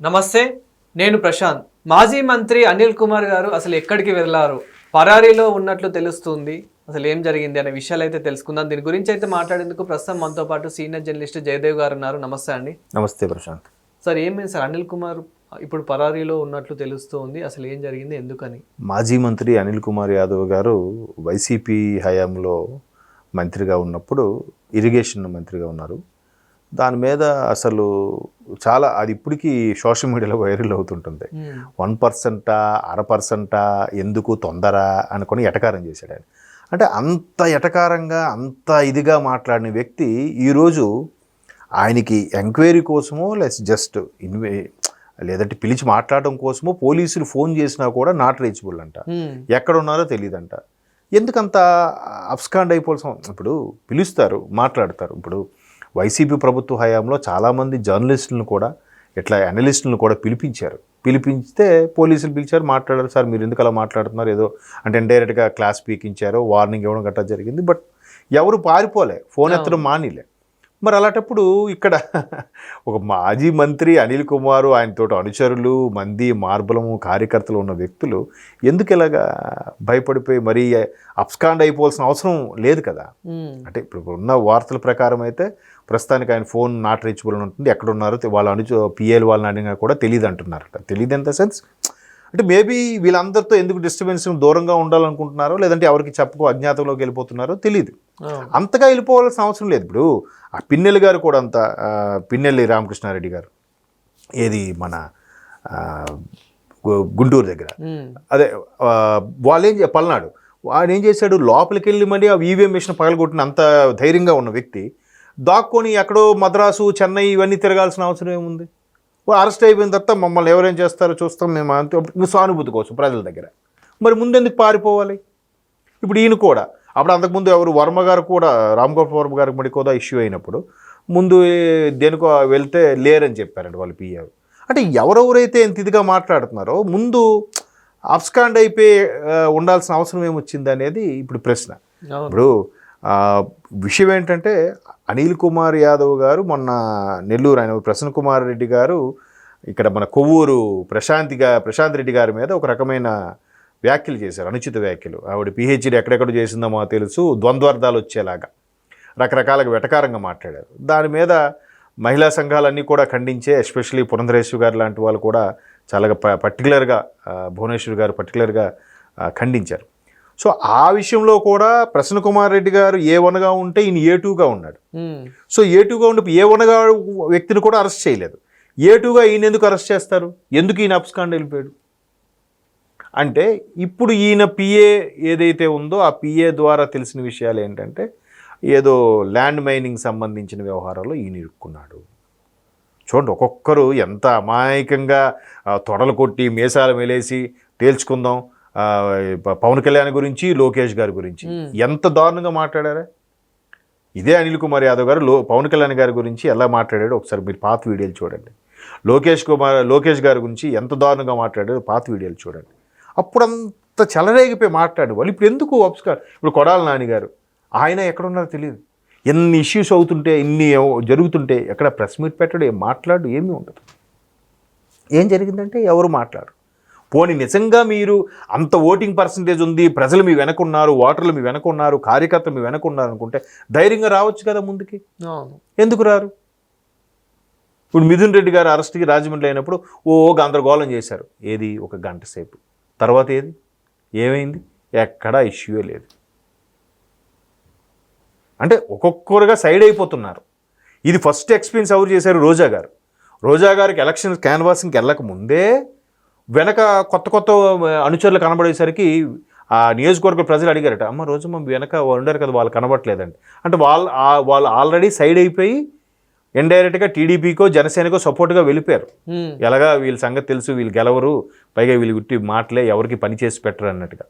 నమస్తే, నేను ప్రశాంత్. మాజీ మంత్రి అనిల్ కుమార్ గారు అసలు ఎక్కడికి వెళ్ళారు, పరారీలో ఉన్నట్లు తెలుస్తుంది. అసలు ఏం జరిగింది అనే విషయాలు అయితే తెలుసుకుందాం. దీని గురించి అయితే మాట్లాడేందుకు ప్రస్తుతం మనతో పాటు సీనియర్ జర్నలిస్ట్ జయదేవ్ గారు ఉన్నారు. నమస్తే అండి. నమస్తే ప్రశాంత్. సార్, ఏమైంది సార్? అనిల్ కుమార్ ఇప్పుడు పరారీలో ఉన్నట్లు తెలుస్తుంది. అసలు ఏం జరిగింది, ఎందుకని? మాజీ మంత్రి అనిల్ కుమార్ యాదవ్ గారు వైసీపీ హయాంలో మంత్రిగా ఉన్నప్పుడు ఇరిగేషన్ మంత్రిగా ఉన్నారు. దాని మీద అసలు చాలా అది ఇప్పటికీ సోషల్ మీడియాలో వైరల్ అవుతుంటుంది. 1%, 0.5% ఎందుకు తొందర అనుకొని ఎటకారం చేశాడు ఆయన. అంటే అంత ఎటకారంగా అంత ఇదిగా మాట్లాడిన వ్యక్తి ఈరోజు ఆయనకి ఎంక్వైరీ కోసమో లేదంటే పిలిచి మాట్లాడడం కోసమో పోలీసులు ఫోన్ చేసినా కూడా నాట్ రీచబుల్ అంట. ఎక్కడ ఉన్నారో తెలియదంట. ఎందుకంత అబ్స్కాండ్ అయిపోవాల్సిన, ఇప్పుడు పిలుస్తారు, మాట్లాడతారు. ఇప్పుడు వైసీపీ ప్రభుత్వ హయాంలో చాలామంది జర్నలిస్టులను కూడా ఇట్లా అనలిస్టులను కూడా పిలిపిస్తే పోలీసులు పిలిచారు, మాట్లాడారు. సార్ మీరు ఎందుకు అలా మాట్లాడుతున్నారు, ఏదో అంటే ఇండైరెక్ట్గా క్లాస్ పీకించారు, వార్నింగ్ ఇవ్వడం గట్రా జరిగింది. బట్ ఎవరు పారిపోలే, ఫోన్ ఎత్తడం మానిలే. మరి అలాంటప్పుడు ఇక్కడ ఒక మాజీ మంత్రి అనిల్ కుమారు, ఆయనతో అనుచరులు, మార్బలము కార్యకర్తలు ఉన్న వ్యక్తులు ఎందుకు ఇలాగా భయపడిపోయి మరీ అబ్స్కాండ్ అయిపోవాల్సిన అవసరం లేదు కదా. అంటే ఇప్పుడు ఉన్న వార్తల ప్రకారం అయితే ప్రస్తుతానికి ఆయన ఫోన్ నాట్ రీచబుల్ ఉంటుంది. ఎక్కడున్నారో వాళ్ళ పిఏలు వాళ్ళని అడిగినా కూడా తెలియదు అంటున్నారట. తెలియదు ఇన్ ద సెన్స్ అంటే మేబీ వీళ్ళందరితో ఎందుకు డిస్టర్బెన్స్ దూరంగా ఉండాలనుకుంటున్నారో, లేదంటే ఎవరికి చెప్పుకో అజ్ఞాతంలోకి వెళ్ళిపోతున్నారో తెలియదు. అంతగా వెళ్ళిపోవాల్సిన అవసరం లేదు. ఇప్పుడు ఆ పిన్నెల్లి గారు కూడా పిన్నెల్లి రామకృష్ణారెడ్డి గారు, ఏది మన గుంటూరు దగ్గర, అదే వాళ్ళేం పల్నాడు, వాడు ఏం చేశాడు, లోపలికి వెళ్ళి మళ్ళీ ఆ ఈవీఎం మిషన్ పగలగొట్టిన అంత ధైర్యంగా ఉన్న వ్యక్తి దాక్కొని ఎక్కడో మద్రాసు, చెన్నై ఇవన్నీ తిరగాల్సిన అవసరం ఏముంది? అరెస్ట్ అయిపోయిన తర్వాత మమ్మల్ని ఎవరేం చేస్తారో చూస్తాం మేము అంతే, సానుభూతి కోసం ప్రజల దగ్గర. మరి ముందెందుకు పారిపోవాలి? ఇప్పుడు ఈయన కూడా అప్పుడు అంతకుముందు ఎవరు వర్మ గారు కూడా, రామ్గోపాల్ వర్మ గారికి మరి కూడా ఇష్యూ అయినప్పుడు ముందు దేనికో వెళ్తే లేరని చెప్పారండి వాళ్ళు పిఏ. అంటే ఎవరెవరైతే ఎంత ఇదిగా మాట్లాడుతున్నారో ముందు అబ్స్కాండ్ అయిపోయి ఉండాల్సిన అవసరం ఏమొచ్చింది అనేది ఇప్పుడు ప్రశ్న. ఇప్పుడు విషయం ఏంటంటే అనిల్ కుమార్ యాదవ్ గారు మొన్న నెల్లూరు, ఆయన ప్రసన్న కుమార్ రెడ్డి గారు ఇక్కడ మన కొవ్వూరు ప్రశాంత్ రెడ్డి గారి మీద ఒక రకమైన వ్యాఖ్యలు చేశారు, అనుచిత వ్యాఖ్యలు. ఆవిడ పిహెచ్డీ ఎక్కడెక్కడ చేసిందో మాకు తెలుసు, ద్వంద్వార్థాలు వచ్చేలాగా రకరకాలుగా వెటకారంగా మాట్లాడారు. దాని మీద మహిళా సంఘాలన్నీ కూడా ఖండించే, ఎస్పెషల్లీ పురంధరేశ్వరి గారు లాంటి వాళ్ళు కూడా చాలా పర్టికులర్గా, భువనేశ్వర్ గారు పర్టికులర్గా ఖండించారు. సో ఆ విషయంలో కూడా ప్రసన్న కుమార్ రెడ్డి గారు A1గా ఉంటే ఈయన A2గా ఉన్నాడు. సో A2గా ఉండి A1గా వ్యక్తిని కూడా అరెస్ట్ చేయలేదు. A2గా ఈయన ఎందుకు అరెస్ట్ చేస్తారు? ఎందుకు ఈయన అబ్స్కాండ్ వెళ్ళిపోయాడు అంటే, ఇప్పుడు ఈయన పిఏ ఏదైతే ఉందో ఆ పిఏ ద్వారా తెలిసిన విషయాలు ఏంటంటే, ఏదో ల్యాండ్ మైనింగ్ సంబంధించిన వ్యవహారాల్లో ఈయన ఇరుక్కున్నాడు. చూడండి, ఒక్కొక్కరు ఎంత అమాయకంగా తొడలు కొట్టి మీసాలు మెలేసి తేల్చుకుందాం. పవన్ కళ్యాణ్ గురించి, లోకేష్ గారి గురించి ఎంత దారుణంగా మాట్లాడారా. ఇదే అనిల్ కుమార్ యాదవ్ గారు పవన్ కళ్యాణ్ గారి గురించి ఎలా మాట్లాడాడో ఒకసారి మీరు పాత వీడియోలు చూడండి. లోకేష్ గారి గురించి ఎంత దారుణంగా మాట్లాడాడో పాత వీడియోలు చూడండి. అప్పుడంత చెలరేగిపోయి మాట్లాడు వాళ్ళు. ఇప్పుడు ఎందుకు ఇప్పుడు కొడాల నాని గారు, ఆయన ఎక్కడున్నారో తెలియదు. ఎన్ని ఇష్యూస్ అవుతుంటే, ఇన్ని జరుగుతుంటే ఎక్కడ ప్రెస్ మీట్ పెట్టాడు, ఏం మాట్లాడు, ఏమీ ఉండదు. ఏం జరిగిందంటే ఎవరు మాట్లాడు. పోనీ నిజంగా మీరు అంత ఓటింగ్ పర్సంటేజ్ ఉంది, ప్రజలు మీ వెనకున్నారు, ఓటర్లు మీ వెనకున్నారు, కార్యకర్తలు మీ వెనకున్నారు అనుకుంటే ధైర్యంగా రావచ్చు కదా ముందుకి. ఎందుకు రారు? ఇప్పుడు మిథున్ రెడ్డి గారు అరెస్ట్కి రాజమండ్రి అయినప్పుడు గందరగోళం చేశారు. ఏది, ఒక గంట సేపు. తర్వాత ఏమైంది? ఎక్కడా ఇష్యూ లేదు. అంటే ఒక్కొక్కరుగా సైడ్ అయిపోతున్నారు. ఇది ఫస్ట్ ఎక్స్పీరియన్స్ ఎవరు చేశారు? రోజా గారికి ఎలక్షన్ క్యాన్వాసింగ్కి వెళ్ళక ముందే వెనక కొత్త అనుచరులు కనబడేసరికి ఆ నియోజకవర్గ ప్రజలు అడిగారట, అమ్మ రోజమ్మ వెనక ఉండారు కదా, వాళ్ళు కనబడట్లేదండి. అంటే వాళ్ళు ఆల్రెడీ సైడ్ అయిపోయి ఇండైరెక్ట్గా టీడీపీకో జనసేనకో సపోర్ట్గా వెళ్ళిపోయారు. ఎలాగా వీళ్ళ సంగతి తెలుసు, వీళ్ళు గెలవరు, పైగా వీళ్ళు గుట్టి మాటలే, ఎవరికి పని చేసి పెట్టరు అన్నట్టుగా.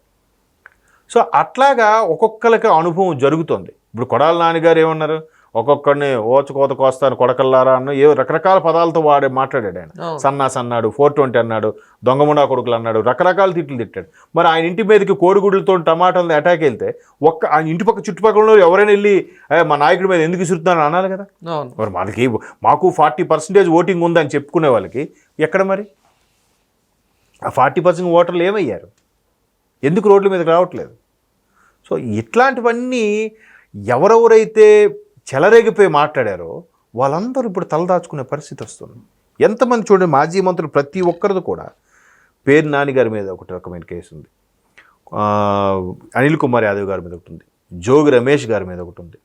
సో అట్లాగా ఒక్కొక్కరికి అనుభవం జరుగుతుంది. ఇప్పుడు కొడాల నాన్నగారు ఏమన్నారు, ఒక్కొక్కడిని ఓచకోత కోస్తాను కొడకల్లారా అన్న ఏ రకరకాల పదాలతో మాట్లాడాడు ఆయన. సన్నాస్ అన్నాడు, 420 అన్నాడు, దొంగముండా కొడుకులు అన్నాడు, రకరకాల తిట్లు తిట్టాడు. మరి ఆయన ఇంటి మీదకి కోడిగుడ్లతో టమాటాలతో అటాక్ వెళ్తే ఆయన ఇంటి పక్క చుట్టుపక్కల ఎవరైనా వెళ్ళి మా నాయకుడి మీద ఎందుకు విసురుతున్నాను అనాలి కదా. మరి మాకు 40% ఓటింగ్ ఉందని చెప్పుకునే వాళ్ళకి ఎక్కడ మరి ఆ 40% ఓటర్లు ఏమయ్యారు? ఎందుకు రోడ్ల మీదకి రావట్లేదు? సో ఇట్లాంటివన్నీ ఎవరెవరైతే చెలరేగిపోయి మాట్లాడారో వాళ్ళందరూ ఇప్పుడు తలదాచుకునే పరిస్థితి వస్తుంది. ఎంతమంది చూడండి, మాజీ మంత్రులు ప్రతి ఒక్కరిది కూడా పేరు నాని గారి మీద ఒకటి రకమైన కేసు ఉంది, అనిల్ కుమార్ యాదవ్ గారి మీద ఒకటి ఉంది, జోగి రమేష్ గారి మీద ఒకటి ఉంది.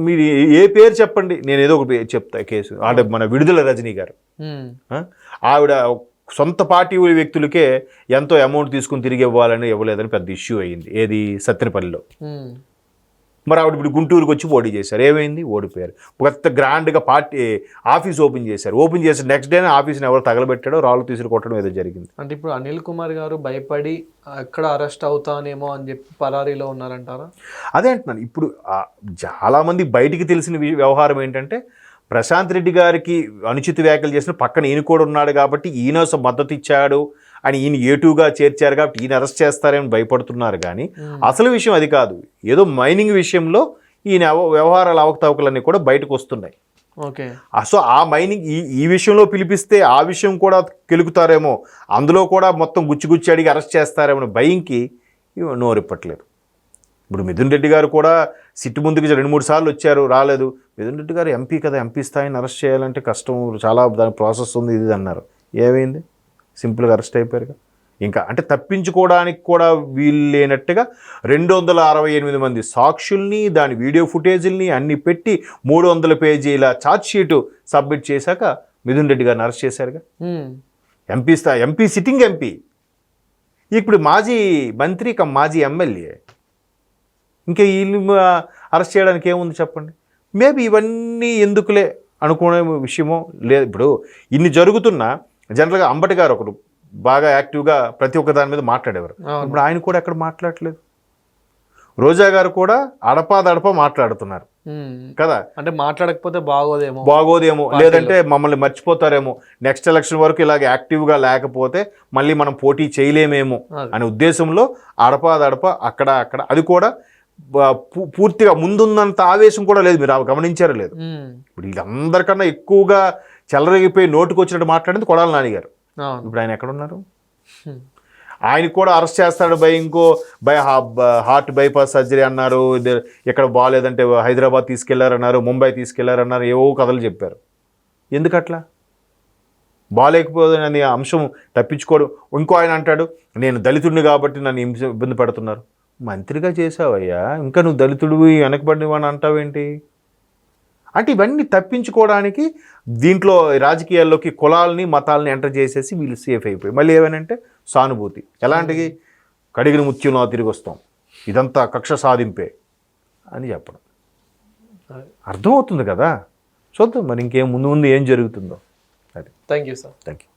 మీరు ఏ పేరు చెప్పండి, నేను ఏదో ఒకటి చెప్తా కేసు. అంటే మన విడుదల రజనీ గారు, ఆవిడ సొంత పార్టీ వ్యక్తులకే ఎంతో అమౌంట్ తీసుకుని తిరిగి ఇవ్వాలని ఇవ్వలేదని పెద్ద ఇష్యూ అయ్యింది. ఏది సత్తెనపల్లిలో. మరి ఆవిడ ఇప్పుడు గుంటూరుకు వచ్చి పోటీ చేశారు, ఏమైంది? ఓడిపోయారు. కొత్త గ్రాండ్గా పార్టీ ఆఫీస్ ఓపెన్ చేశారు. ఓపెన్ చేసిన నెక్స్ట్ డేనే ఆఫీస్ని ఎవరు తగలబెట్టాడో రాళ్ళు తీసుకు కొట్టడం ఏదో జరిగింది. అంటే ఇప్పుడు అనిల్ కుమార్ గారు భయపడి ఎక్కడ అరెస్ట్ అవుతానేమో అని చెప్పి పరారీలో ఉన్నారంటారా? అదే అంటున్నాను. ఇప్పుడు చాలామంది బయటికి తెలిసిన వ్యవహారం ఏంటంటే ప్రశాంత్ రెడ్డి గారికి అనుచిత వ్యాఖ్యలు చేసిన పక్కన ఈయన కూడా ఉన్నాడు కాబట్టి ఈయన మద్దతు ఇచ్చాడు అని ఈయన ఏటుగా చేర్చారు కాబట్టి ఈయన అరెస్ట్ చేస్తారని భయపడుతున్నారు. కానీ అసలు విషయం అది కాదు. ఏదో మైనింగ్ విషయంలో ఈయన వ్యవహారాల అవకతవకలన్నీ కూడా బయటకు వస్తున్నాయి. ఓకే. సో ఆ మైనింగ్ ఈ విషయంలో పిలిపిస్తే ఆ విషయం కూడా కెలుకుతారేమో, అందులో కూడా మొత్తం గుచ్చి అడిగి అరెస్ట్ చేస్తారేమో భయంకి నోరిప్పట్లేదు. ఇప్పుడు మిథున్ రెడ్డి గారు కూడా సిట్టు ముందుకు 2-3 సార్లు వచ్చారు, రాలేదు. మిథున్ రెడ్డి గారు ఎంపీ కదా, ఎంపీ స్థాయిని అరెస్ట్ చేయాలంటే కష్టం, చాలా దాని ప్రాసెస్ ఉంది ఇది అన్నారు. ఏమైంది? సింపుల్గా అరెస్ట్ అయిపోయారుగా. ఇంకా అంటే తప్పించుకోవడానికి కూడా వీలు లేనట్టుగా 268 మంది సాక్షుల్ని, దాని వీడియో ఫుటేజీల్ని అన్ని పెట్టి 300 పేజీల ఛార్జ్ షీటు సబ్మిట్ చేశాక మిథున్ రెడ్డి గారిని అరెస్ట్ చేశారుగా. ఎంపీ సిట్టింగ్ ఎంపీ, ఇప్పుడు మాజీ మంత్రి మాజీ ఎమ్మెల్యే, ఇంకా వీళ్ళు అరెస్ట్ చేయడానికి ఏముంది చెప్పండి? మేబీ ఇవన్నీ ఎందుకులే అనుకునే విషయమో లేదు. ఇప్పుడు ఇన్ని జరుగుతున్నా జనరల్గా అంబటి గారు ఒకరు బాగా యాక్టివ్గా ప్రతి ఒక్క దాని మీద మాట్లాడేవారు. ఇప్పుడు ఆయన కూడా ఎక్కడ మాట్లాడట్లేదు. రోజా గారు కూడా అడపా మాట్లాడుతున్నారు కదా. అంటే మాట్లాడకపోతే బాగోదేమో, లేదంటే మమ్మల్ని మర్చిపోతారేమో, నెక్స్ట్ ఎలక్షన్ వరకు ఇలాగ యాక్టివ్గా లేకపోతే మళ్ళీ మనం పోటీ చేయలేమేమో అనే ఉద్దేశంలో అడపా అక్కడ అది కూడా పూర్తిగా ముందున్నంత ఆవేశం కూడా లేదు. మీరు గమనించారో లేదు? ఇప్పుడు వీళ్ళందరికన్నా ఎక్కువగా చెలరగిపోయి నోటుకు వచ్చినట్టు మాట్లాడింది కొడాలి నాని గారు. ఇప్పుడు ఆయన ఎక్కడున్నారు? ఆయన కూడా అరెస్ట్ చేస్తాడు హార్ట్ బైపాస్ సర్జరీ అన్నారు, ఎక్కడ బాగాలేదంటే హైదరాబాద్ తీసుకెళ్లారన్నారు, ముంబై తీసుకెళ్లారన్నారు, ఏవో కథలు చెప్పారు. ఎందుకట్లా? బాగాలేకపోతుందని అంశం తప్పించుకోవడం. ఇంకో ఆయన అంటాడు, నేను దళితుడిని కాబట్టి నన్ను ఇబ్బంది పెడుతున్నారు. మంత్రిగా చేసావయ్యా, ఇంకా నువ్వు దళితుడు వెనకబడినవని అంటావేంటి? అంటే ఇవన్నీ తప్పించుకోవడానికి దీంట్లో రాజకీయాల్లోకి కులాలని మతాలని ఎంటర్ చేసేసి వీళ్ళు సేఫ్ అయిపోయి మళ్ళీ ఏమనంటే సానుభూతి. ఎలాంటివి? కడిగిన ముత్యంలో తిరిగి వస్తాం, ఇదంతా కక్ష సాధింపే అని చెప్పడం అర్థమవుతుంది కదా. చూద్దాం మరి ఇంకేం ముందు ఏం జరుగుతుందో. అది. Thank you sir. Thank you.